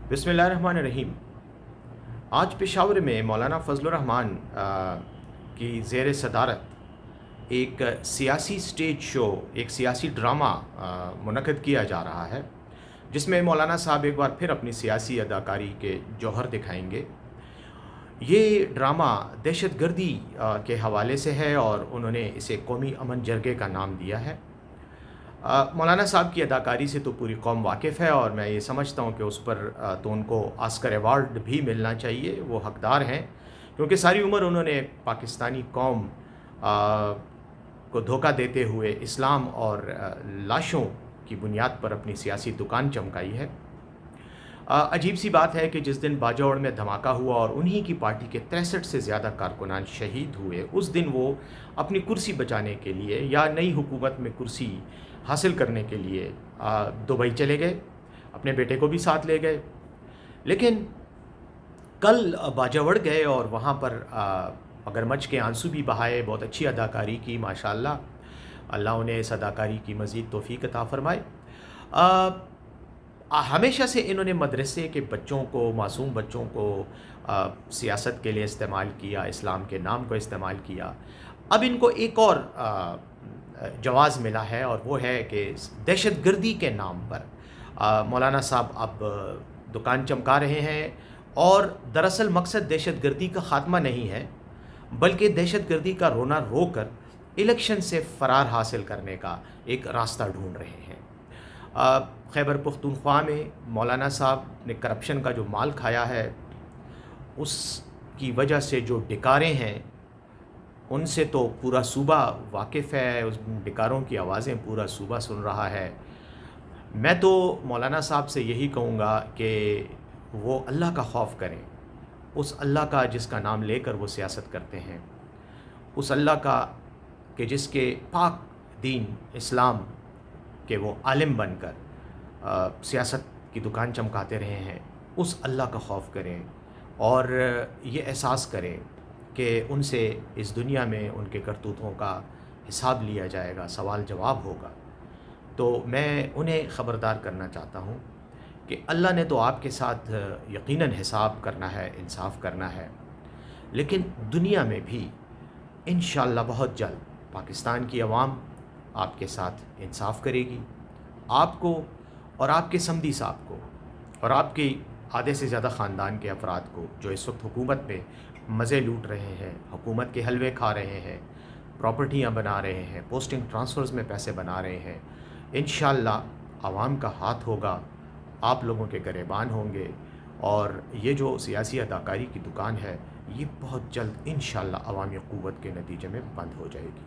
बिस्मिल्लाहिर्रहमानिर्रहीम। आज पेशावर में मौलाना फ़ज़लुर रहमान की ज़ेर सदारत एक सियासी स्टेज शो, एक सियासी ड्रामा मुनक़्क़िद किया जा रहा है, जिसमें मौलाना साहब एक बार फिर अपनी सियासी अदाकारी के जौहर दिखाएंगे। ये ड्रामा दहशतगर्दी के हवाले से है और उन्होंने इसे कौमी अमन जरगे का नाम दिया है। मौलाना साहब की अदाकारी से तो पूरी कौम वाकिफ़ है और मैं ये समझता हूँ कि उस पर तो उनको ऑस्कर अवार्ड भी मिलना चाहिए, वो हकदार हैं, क्योंकि सारी उम्र उन्होंने पाकिस्तानी कौम को धोखा देते हुए इस्लाम और लाशों की बुनियाद पर अपनी सियासी दुकान चमकाई है। अजीब सी बात है कि जिस दिन बाजौड़ में धमाका हुआ और उन्हीं की पार्टी के 63 से ज़्यादा कारकुनान शहीद हुए, उस दिन वो अपनी कुर्सी बचाने के लिए या नई हुकूमत में कुर्सी हासिल करने के लिए दुबई चले गए, अपने बेटे को भी साथ ले गए। लेकिन कल बाजौड़ गए और वहाँ पर मगरमच्छ के आंसू भी बहाए, बहुत अच्छी अदाकारी की, माशाअल्लाह। अल्लाह उन्हें इस अदाकारी की मज़ीद तौफ़ीक अता फ़रमाए। हमेशा से इन्होंने मदरसे के बच्चों को, मासूम बच्चों को सियासत के लिए इस्तेमाल किया, इस्लाम के नाम को इस्तेमाल किया। अब इनको एक और जवाज़ मिला है और वो है कि दहशतगर्दी के नाम पर मौलाना साहब अब दुकान चमका रहे हैं। और दरअसल मकसद दहशतगर्दी का ख़ात्मा नहीं है, बल्कि दहशतगर्दी का रोना रोकर इलेक्शन से फ़रार हासिल करने का एक रास्ता ढूंढ रहे हैं। खैबर पख्तूनख्वा में मौलाना साहब ने करप्शन का जो माल खाया है, उसकी वजह से जो डिकारे हैं, उनसे तो पूरा सूबा वाकिफ़ है, उस डिकारों की आवाज़ें पूरा सूबा सुन रहा है। मैं तो मौलाना साहब से यही कहूँगा कि वो अल्लाह का खौफ करें, उस अल्लाह का जिसका नाम लेकर वो सियासत करते हैं, उस अल्लाह का कि जिसके पाक दीन इस्लाम के वो आलिम बनकर सियासत की दुकान चमकाते रहे हैं, उस अल्लाह का खौफ करें और ये एहसास करें कि उनसे इस दुनिया में उनके करतूतों का हिसाब लिया जाएगा, सवाल जवाब होगा। तो मैं उन्हें ख़बरदार करना चाहता हूँ कि अल्लाह ने तो आपके साथ यकीनन हिसाब करना है, इंसाफ़ करना है, लेकिन दुनिया में भी इंशाअल्लाह बहुत जल्द पाकिस्तान की आवाम आपके साथ इंसाफ़ करेगी। आपको और आपके समधी साहब को और आपके आधे से ज़्यादा ख़ानदान के अफराद को, जो इस वक्त हुकूमत में मज़े लूट रहे हैं, हुकूमत के हलवे खा रहे हैं, प्रॉपर्टियाँ बना रहे हैं, पोस्टिंग ट्रांसफ़र्स में पैसे बना रहे हैं, इंशाअल्लाह आवाम का हाथ होगा, आप लोगों के गरेबान होंगे और ये जो सियासी अदाकारी की दुकान है, ये बहुत जल्द इंशाअल्लाह अवामी क़ुव्वत के नतीजे में बंद हो जाएगी।